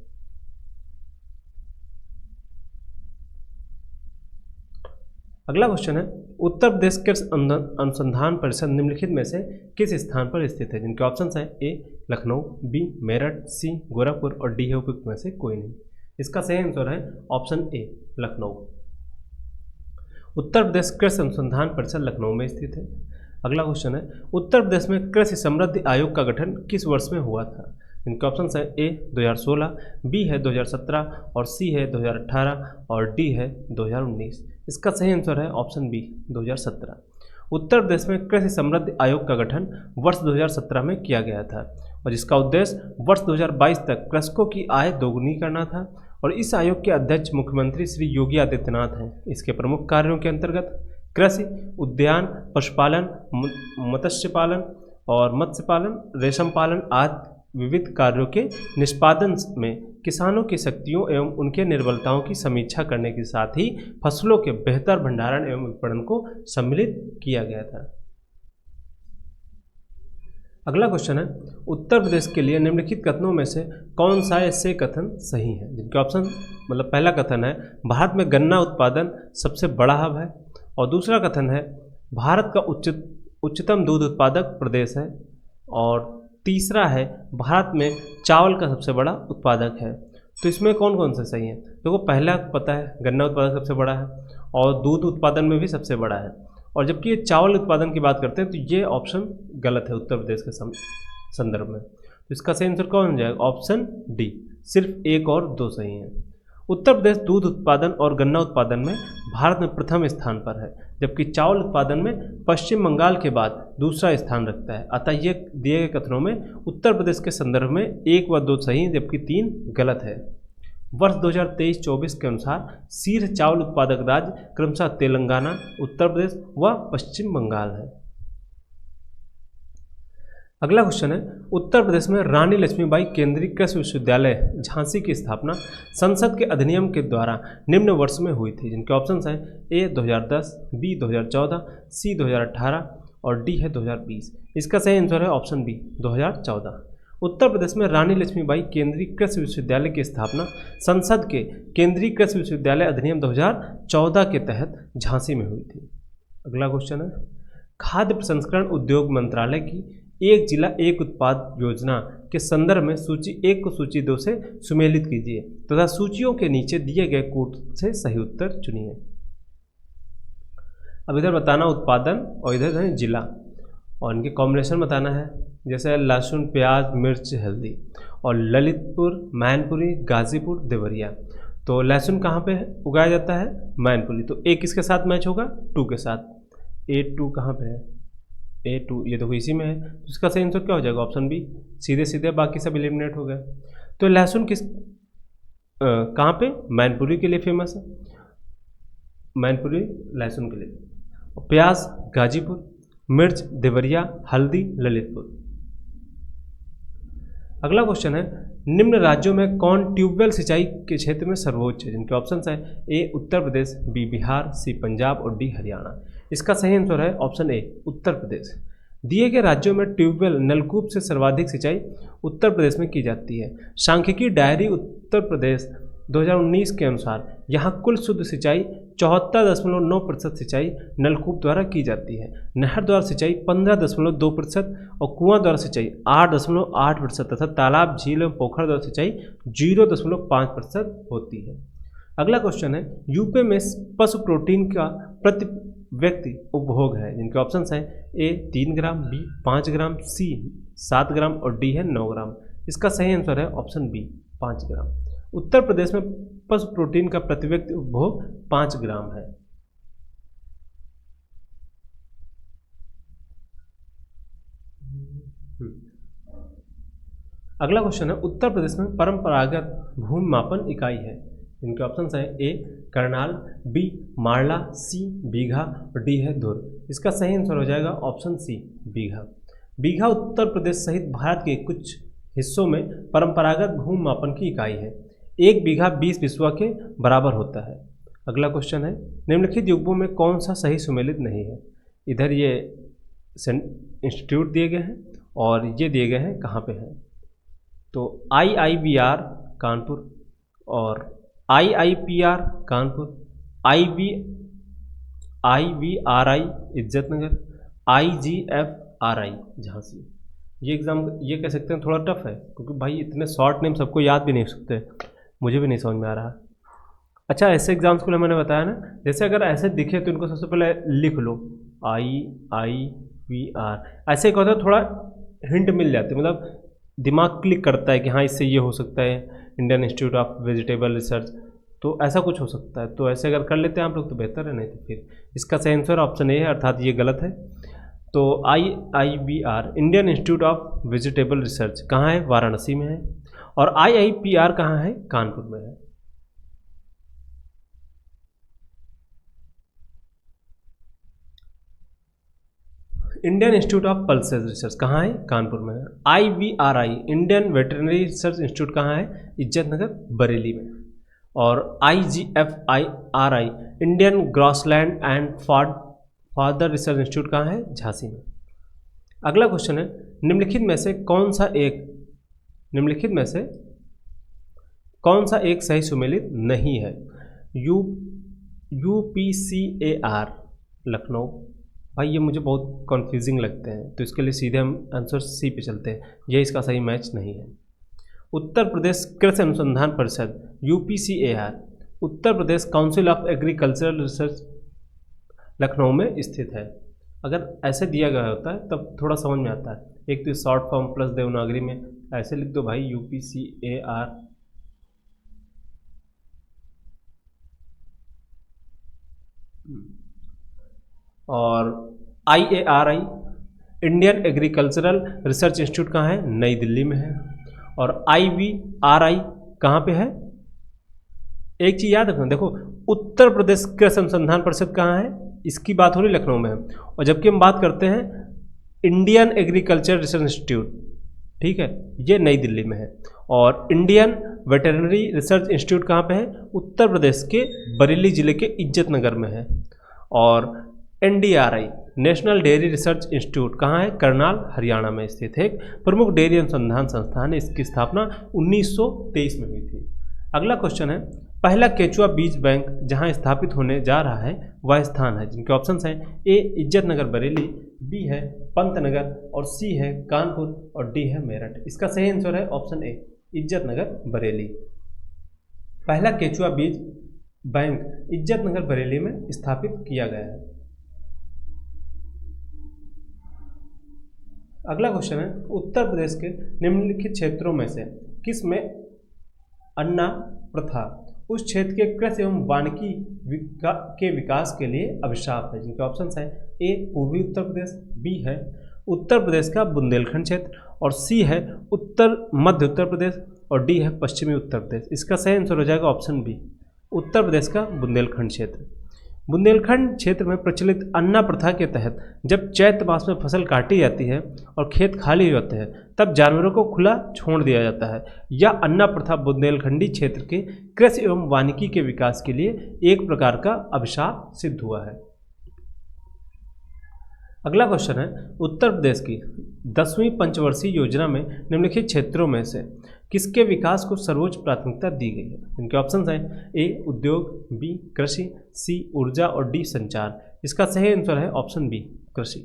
अगला क्वेश्चन है, उत्तर प्रदेश कृषि अनुसंधान परिषद निम्नलिखित में से किस स्थान पर स्थित है, जिनके ऑप्शंस हैं, A Lucknow, B Meerut, C Gorakhpur और D है उपयुक्त में से कोई नहीं। इसका सही आंसर है ऑप्शन A लखनऊ। उत्तर प्रदेश कृषि अनुसंधान परिषद लखनऊ में स्थित है। अगला क्वेश्चन है, उत्तर प्रदेश में कृषि समृद्धि आयोग का गठन किस वर्ष में हुआ था, इनके ऑप्शंस है, A 2016, B है 2017 और C है 2018 और D है 2019। इसका सही आंसर है ऑप्शन B 2017। उत्तर प्रदेश में कृषि समृद्धि आयोग का गठन वर्ष 2017 में किया गया था, और जिसका उद्देश्य वर्ष 2022 तक कृषकों की आय दोगुनी करना था, और इस आयोग के अध्यक्ष मुख्यमंत्री श्री योगी आदित्यनाथ हैं। इसके प्रमुख कार्यों के अंतर्गत कृषि, उद्यान, पशुपालन, मत्स्य पालन और मत्स्य पालन, रेशम पालन आदि विविध कार्यों के निष्पादन में किसानों की शक्तियों एवं उनके निर्बलताओं की समीक्षा करने के साथ ही फसलों के बेहतर भंडारण एवं विपणन को सम्मिलित किया गया था। अगला क्वेश्चन है, उत्तर प्रदेश के लिए निम्नलिखित कथनों में से कौन सा ऐसे कथन सही है, जिनके ऑप्शन, मतलब पहला कथन है, भारत में गन्ना उत्पादन सबसे बड़ा हब है, और दूसरा कथन है, भारत का उच्चतम दूध उत्पादक प्रदेश है, और तीसरा है, भारत में चावल का सबसे बड़ा उत्पादक है। तो इसमें कौन कौन से सही है, देखो पहला पता है गन्ना उत्पादन सबसे बड़ा है, और दूध उत्पादन में भी सबसे बड़ा है, और जबकि ये चावल उत्पादन की बात करते हैं तो ये ऑप्शन गलत है उत्तर प्रदेश के संदर्भ में। तो इसका सही आंसर कौन हो जाएगा, ऑप्शन डी, सिर्फ 1 और 2 सही हैं। उत्तर प्रदेश दूध उत्पादन और गन्ना उत्पादन में भारत में प्रथम स्थान पर है, जबकि चावल उत्पादन में पश्चिम बंगाल के बाद दूसरा स्थान रखता है। अतः ये दिए गए कथनों में उत्तर प्रदेश के संदर्भ में 1 व 2 सही जबकि 3 गलत है। वर्ष 2023-24 के अनुसार शीर्ष चावल उत्पादक राज्य क्रमशः तेलंगाना, उत्तर प्रदेश व पश्चिम बंगाल है। अगला क्वेश्चन है, उत्तर प्रदेश में रानी लक्ष्मीबाई केंद्रीय कृषि विश्वविद्यालय झांसी की स्थापना संसद के अधिनियम के द्वारा निम्न वर्ष में हुई थी, जिनके ऑप्शंस हैं, A 2010, B 2014, C 2018 और D है 2020। इसका सही आंसर है ऑप्शन B 2014। उत्तर प्रदेश में रानी लक्ष्मीबाई केंद्रीय कृषि विश्वविद्यालय की स्थापना संसद के केंद्रीय कृषि विश्वविद्यालय अधिनियम 2014 के तहत झांसी में हुई थी। अगला क्वेश्चन है, खाद्य प्रसंस्करण उद्योग मंत्रालय की एक जिला एक उत्पाद योजना के संदर्भ में सूची 1 को सूची 2 से सुमेलित कीजिए तथा सूचियों के नीचे दिए गए कूट से सही उत्तर चुनिए। अब इधर बताना उत्पादन और इधर है जिला, और इनके कॉम्बिनेशन बताना है, जैसे लहसुन, प्याज, मिर्च, हल्दी, और ललितपुर, मैनपुरी, गाजीपुर, देवरिया। तो लहसुन कहाँ पे उगाया जाता है? मैनपुरी। तो ए किसके साथ मैच होगा? 2 के साथ। A2 कहाँ पे है? A2 ये देखो इसी में है, तो इसका सही आंसर क्या हो जाएगा? Option B. सीधे सीधे बाकी सब एलिमिनेट हो गए। तो लहसुन किस कहाँ पे? मैनपुरी के लिए फेमस है, मैनपुरी लहसुन के लिए। प्याज गाजीपुर, मिर्च देवरिया, हल्दी ललितपुर। अगला क्वेश्चन है, निम्न राज्यों में कौन ट्यूबवेल सिंचाई के क्षेत्र में सर्वोच्च है? जिनके ऑप्शंस हैं ए उत्तर प्रदेश, बी बिहार, सी पंजाब और डी हरियाणा। इसका सही आंसर है ऑप्शन ए उत्तर प्रदेश। दिए गए राज्यों में ट्यूबवेल नलकूप से सर्वाधिक सिंचाई उत्तर प्रदेश में की जाती है। सांख्यिकी डायरी उत्तर प्रदेश 2019 के अनुसार यहाँ कुल शुद्ध सिंचाई 74.9% सिंचाई नलकूप द्वारा की जाती है, नहर द्वारा सिंचाई 15.2% और कुआं द्वारा सिंचाई 8.8% तथा तालाब, झील एवं पोखर द्वारा सिंचाई 0.5% होती है। अगला क्वेश्चन है, यूपी में पशु प्रोटीन का प्रति व्यक्ति उपभोग है? जिनके ऑप्शंस हैं ए 3 ग्राम, बी 5 ग्राम, सी 7 ग्राम और डी है 9 ग्राम। इसका सही आंसर है ऑप्शन बी 5 ग्राम। उत्तर प्रदेश में पशु प्रोटीन का प्रति व्यक्ति उपभोग 5 ग्राम है। अगला क्वेश्चन है, उत्तर प्रदेश में परंपरागत भूमि मापन इकाई है? इनके ऑप्शंस हैं ए करनाल, बी मारला, सी बीघा और डी है धुर। इसका सही आंसर हो जाएगा ऑप्शन सी बीघा। बीघा उत्तर प्रदेश सहित भारत के कुछ हिस्सों में परंपरागत भूमि मापन की इकाई है। 1 बीघा 20 बिस्वा के बराबर होता है। अगला क्वेश्चन है, निम्नलिखित युग्मों में कौन सा सही सुमेलित नहीं है? इधर ये इंस्टीट्यूट दिए गए हैं और ये दिए गए हैं कहाँ पे हैं। तो IIBR कानपुर और IIPR Kanpur, IVRI Izzatnagar, IGFRI Jhansi. ये एग्ज़ाम ये कह सकते हैं थोड़ा टफ है, क्योंकि भाई इतने शॉर्ट नेम सबको याद भी नहीं हो सकते, मुझे भी नहीं समझ में आ रहा। अच्छा, ऐसे एग्जाम्स को मैंने बताया ना, जैसे अगर ऐसे दिखे तो इनको सबसे पहले लिख लो IIVR। ऐसे क्या होता है, थोड़ा हिंट मिल जाती है, मतलब दिमाग क्लिक करता है कि हाँ इससे ये हो सकता है, Indian institute of vegetable research, तो ऐसा कुछ हो सकता है। तो ऐसे अगर कर लेते हैं आप लोग तो बेहतर है, नहीं तो फिर इसका सही आंसर ऑप्शन ए है, अर्थात ये गलत है। तो IIBR Indian institute of vegetable research कहाँ है? वाराणसी में है। और IIPR कहाँ है? कानपुर में है। Indian institute of pulses research कहाँ है? कानपुर में है। IVRI Indian veterinary research institute कहाँ है? इज्जतनगर बरेली में। और IGFRI Indian grassland and father research institute कहाँ है? झांसी में। अगला क्वेश्चन है, निम्नलिखित में से कौन सा एक सही सुमेलित नहीं है? UPCAR लखनऊ। भाई ये मुझे बहुत कन्फ्यूजिंग लगते हैं, तो इसके लिए सीधे हम आंसर सी पे चलते हैं, ये इसका सही मैच नहीं है। उत्तर प्रदेश कृषि अनुसंधान परिषद UPCAR Uttar Pradesh council of agricultural research Lucknow में स्थित है। अगर ऐसे दिया गया होता है तब थोड़ा समझ में आता है, एक तो शॉर्ट फॉर्म प्लस देवनागरी में ऐसे लिख दो भाई UPCAR। और IARI Indian agricultural research institute कहाँ है? नई दिल्ली में है। और IVRI कहाँ पे है? एक चीज़ याद रखना, देखो उत्तर प्रदेश कृषि अनुसंधान परिषद कहाँ है? इसकी बात हो रही लखनऊ में है, और जबकि हम बात करते हैं इंडियन एग्रीकल्चर रिसर्च इंस्टीट्यूट, ठीक है, ये नई दिल्ली में है। और इंडियन वेटरनरी रिसर्च इंस्टीट्यूट कहाँ पे है? उत्तर प्रदेश के बरेली जिले के इज्जतनगर में है। और NDRI national dairy research institute कहाँ है? करनाल हरियाणा में स्थित है, एक प्रमुख डेयरी अनुसंधान संस्थान है। इसकी स्थापना 1923 में हुई थी। अगला क्वेश्चन है, पहला केचुआ बीज बैंक जहां स्थापित होने जा रहा है वह स्थान है? जिनके ऑप्शंस हैं ए इज्जतनगर बरेली, बी है पंतनगर और सी है कानपुर और डी है मेरठ। इसका सही आंसर है ऑप्शन ए इज्जतनगर बरेली। पहला केचुआ बीज बैंक इज्जतनगर बरेली में स्थापित किया गया है। अगला क्वेश्चन है, उत्तर प्रदेश के निम्नलिखित क्षेत्रों में से किस में अन्ना प्रथा उस क्षेत्र के कृषि एवं वानिकी के विकास के लिए अभिशाप है, जिनके ऑप्शन हैं ए पूर्वी उत्तर प्रदेश, बी है उत्तर प्रदेश का बुंदेलखंड क्षेत्र, और सी है उत्तर मध्य उत्तर प्रदेश, और डी है पश्चिमी उत्तर प्रदेश। इसका सही आंसर हो जाएगा ऑप्शन बी, उत्तर प्रदेश का बुंदेलखंड क्षेत्र। बुंदेलखंड क्षेत्र में प्रचलित अन्ना प्रथा के तहत जब चैत्र मास में फसल काटी जाती है और खेत खाली हो जाते हैं, तब जानवरों को खुला छोड़ दिया जाता है। यह अन्ना प्रथा बुंदेलखंडी क्षेत्र के कृषि एवं वानिकी के विकास के लिए एक प्रकार का अभिशाप सिद्ध हुआ है। अगला क्वेश्चन है, उत्तर प्रदेश की 10वीं पंचवर्षीय योजना में निम्नलिखित क्षेत्रों में से किसके विकास को सर्वोच्च प्राथमिकता दी गई है? इनके ऑप्शंस हैं ए उद्योग, बी कृषि, सी ऊर्जा, और डी संचार। इसका सही आंसर है ऑप्शन बी कृषि।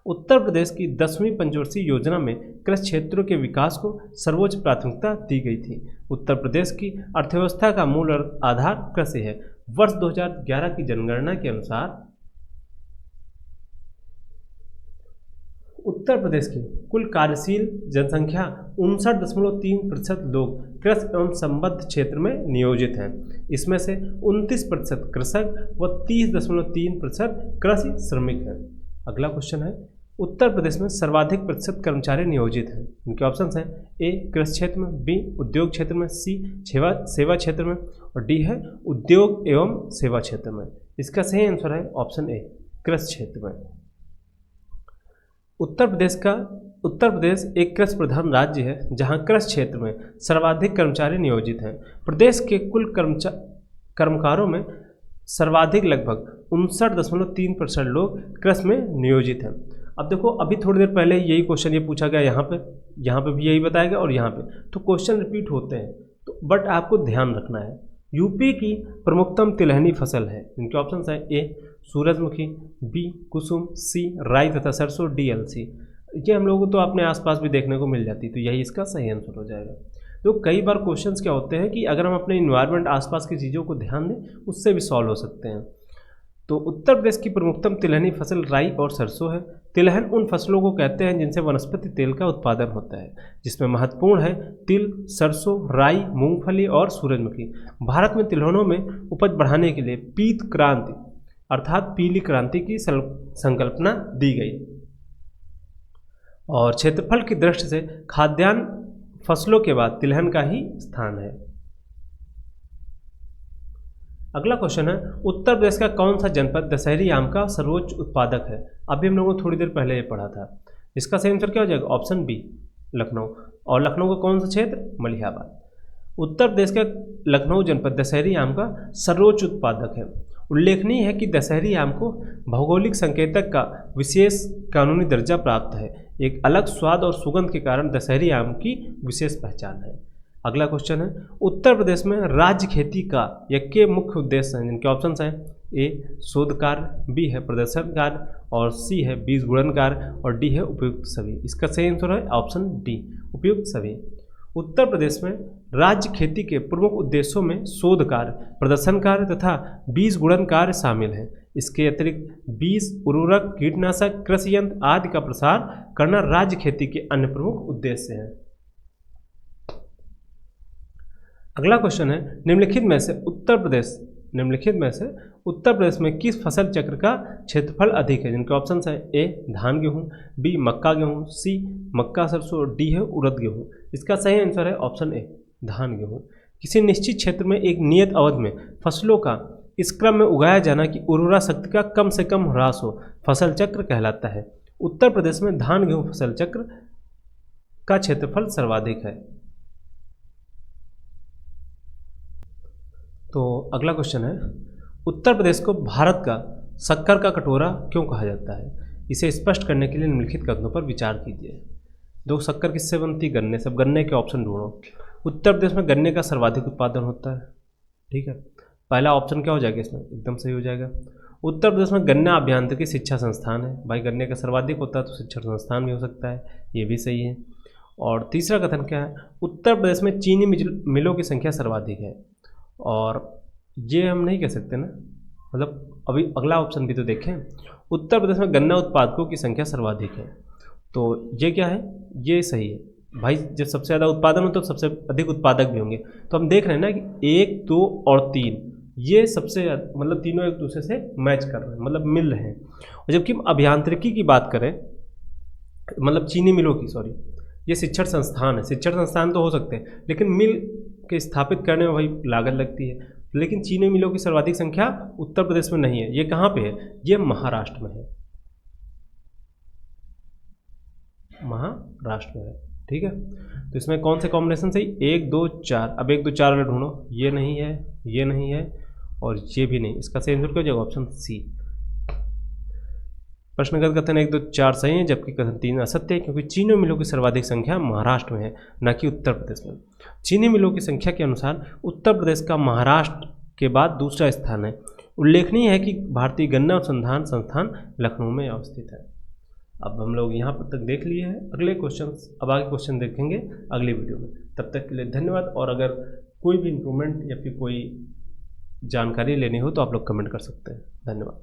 उत्तर प्रदेश की 10वीं पंचवर्षीय योजना में कृषि क्षेत्रों के विकास को सर्वोच्च प्राथमिकता दी गई थी। उत्तर प्रदेश की अर्थव्यवस्था का मूल आधार कृषि है। वर्ष 2011 की जनगणना के अनुसार उत्तर प्रदेश की कुल कार्यशील जनसंख्या 59.3% लोग कृषि एवं संबद्ध क्षेत्र में नियोजित हैं। इसमें से 29% कृषक व 30.3% कृषि श्रमिक हैं। अगला क्वेश्चन है, उत्तर प्रदेश में सर्वाधिक प्रतिशत कर्मचारी नियोजित हैं। इनके ऑप्शन हैं ए कृषि क्षेत्र में, बी उद्योग क्षेत्र में, सी सेवा क्षेत्र में, और डी है उद्योग एवं सेवा क्षेत्र में। इसका सही आंसर है ऑप्शन ए कृषि क्षेत्र में। उत्तर प्रदेश एक कृषि प्रधान राज्य है, जहां कृषि क्षेत्र में सर्वाधिक कर्मचारी नियोजित हैं। प्रदेश के कुल कर्मकारों में सर्वाधिक लगभग 59.3% लोग कृषि में नियोजित हैं। अब देखो, अभी थोड़ी देर पहले यही क्वेश्चन ये पूछा गया, यहाँ पे भी यही बताया गया और यहाँ पे, तो क्वेश्चन रिपीट होते हैं, तो बट आपको ध्यान रखना है। यूपी की प्रमुखतम तिलहनी फसल है। इनके ऑप्शन हैं ए सूरजमुखी, बी कुसुम, सी राई तथा सरसों, डी अलसी। ये हम लोगों को तो अपने आसपास भी देखने को मिल जाती है, तो यही इसका सही आंसर हो जाएगा। तो कई बार क्वेश्चंस क्या होते हैं कि अगर हम अपने इन्वायरमेंट आसपास की चीज़ों को ध्यान दें, उससे भी सॉल्व हो सकते हैं। तो उत्तर प्रदेश की प्रमुखतम तिलहनी फसल राई और सरसों है। तिलहन उन फसलों को कहते हैं जिनसे वनस्पति तेल का उत्पादन होता है, जिसमें महत्वपूर्ण है तिल, सरसों, राई, मूंगफली और सूरजमुखी। भारत में तिलहनों में उपज बढ़ाने के लिए पीत क्रांति अर्थात पीली क्रांति की संकल्पना दी गई, और क्षेत्रफल की दृष्टि से खाद्यान्न फसलों के बाद तिलहन का ही स्थान है। अगला क्वेश्चन है, उत्तर प्रदेश का कौन सा जनपद दशहरी आम का सर्वोच्च उत्पादक है? अभी हम लोगों ने थोड़ी देर पहले ये पढ़ा था। इसका सही आंसर क्या हो जाएगा? Option B Lucknow. और लखनऊ का कौन सा क्षेत्र? मलिहाबाद। उत्तर प्रदेश का लखनऊ जनपद दशहरी आम का सर्वोच्च उत्पादक है। उल्लेखनीय है कि दशहरी आम को भौगोलिक संकेतक का विशेष कानूनी दर्जा प्राप्त है। एक अलग स्वाद और सुगंध के कारण दशहरी आम की विशेष पहचान है। अगला क्वेश्चन है, उत्तर प्रदेश में राज्य खेती का के मुख्य उद्देश्य हैं। जिनके ऑप्शंस हैं ए शोध कार्य, बी है प्रदर्शन कार्य, और सी है बीज गुणन कार्य, और डी है उपयुक्त सभी। इसका सही आंसर है ऑप्शन डी उपयुक्त सभी। उत्तर प्रदेश में राज्य खेती के प्रमुख उद्देश्यों में शोध कार्य, प्रदर्शन कार्य तथा बीज गुणन कार्य शामिल है। इसके अतिरिक्त बीज, उर्वरक, कीटनाशक, कृषि यंत्र आदि का प्रसार करना राज्य खेती के अन्य प्रमुख उद्देश्य हैं। अगला क्वेश्चन है, निम्नलिखित में से उत्तर प्रदेश में किस फसल चक्र का क्षेत्रफल अधिक है? जिनके ऑप्शन हैं ए धान गेहूँ, बी मक्का गेहूँ, सी मक्का सरसों, डी है उड़द गेहूँ। इसका सही आंसर है ऑप्शन ए धान गेहूँ। किसी निश्चित क्षेत्र में एक नियत अवधि में फसलों का इस क्रम में उगाया जाना कि उर्वरा शक्ति का कम से कम ह्रास हो फसल चक्र कहलाता है। उत्तर प्रदेश में धान गेहूँ फसल चक्र का क्षेत्रफल सर्वाधिक है। तो अगला क्वेश्चन है, उत्तर प्रदेश को भारत का शक्कर का कटोरा क्यों कहा जाता है? इसे स्पष्ट करने के लिए निम्नलिखित कथनों पर विचार कीजिए। दो शक्कर किससे बनती? गन्ने से। गन्ने के ऑप्शन ढूंढो। उत्तर प्रदेश में गन्ने का सर्वाधिक उत्पादन होता है। ठीक है, पहला ऑप्शन क्या हो जाएगा इसमें? एकदम सही हो जाएगा। उत्तर प्रदेश में गन्ना अभियांत्रिकी शिक्षा संस्थान है। भाई गन्ने का सर्वाधिक होता है तो शिक्षण संस्थान भी हो सकता है, ये भी सही है। और तीसरा कथन क्या है? उत्तर प्रदेश में चीनी मिलों की संख्या सर्वाधिक है। और ये हम नहीं कह सकते ना, मतलब अभी अगला ऑप्शन भी तो देखें। उत्तर प्रदेश में गन्ना उत्पादकों की संख्या सर्वाधिक है, तो ये क्या है? ये सही है। भाई जब सबसे ज़्यादा उत्पादन हो तो सबसे अधिक उत्पादक भी होंगे। तो हम देख रहे हैं ना कि 1, 2 और 3 ये सबसे मतलब तीनों एक दूसरे से मैच कर रहे हैं, मतलब मिल रहे हैं। और जबकि हम अभियांत्रिकी की बात करें, मतलब चीनी मिलों की, सॉरी, ये शिक्षण संस्थान है। शिक्षण संस्थान तो हो सकते हैं, लेकिन मिल के स्थापित करने में भाई लागत लगती है। लेकिन चीनी मिलों की सर्वाधिक संख्या उत्तर प्रदेश में नहीं है। ये कहाँ पे है? ये महाराष्ट्र में है, महाराष्ट्र में है। ठीक है, तो इसमें कौन से कॉम्बिनेशन सही? 1, 2, 4। अब 1, 2, 4 वाले ढूंढो। ये नहीं है, ये नहीं है और ये भी नहीं। इसका सही आंसर क्या हो जाएगा? Option C. प्रश्नगत कथन 1, 2, 4 सही है, जबकि कथन 3 असत्य है, क्योंकि चीनी मिलों की सर्वाधिक संख्या महाराष्ट्र में है, न कि उत्तर प्रदेश में। चीनी मिलों की संख्या के अनुसार उत्तर प्रदेश का महाराष्ट्र के बाद दूसरा स्थान है। उल्लेखनीय है कि भारतीय गन्ना अनुसंधान संस्थान लखनऊ में अवस्थित है। अब हम लोग यहाँ पर तक देख लिए हैं। अगले क्वेश्चन, अब आगे क्वेश्चन देखेंगे अगली वीडियो में। तब तक के लिए धन्यवाद। और अगर कोई भी इम्प्रूवमेंट या फिर कोई जानकारी लेनी हो तो आप लोग कमेंट कर सकते हैं। धन्यवाद।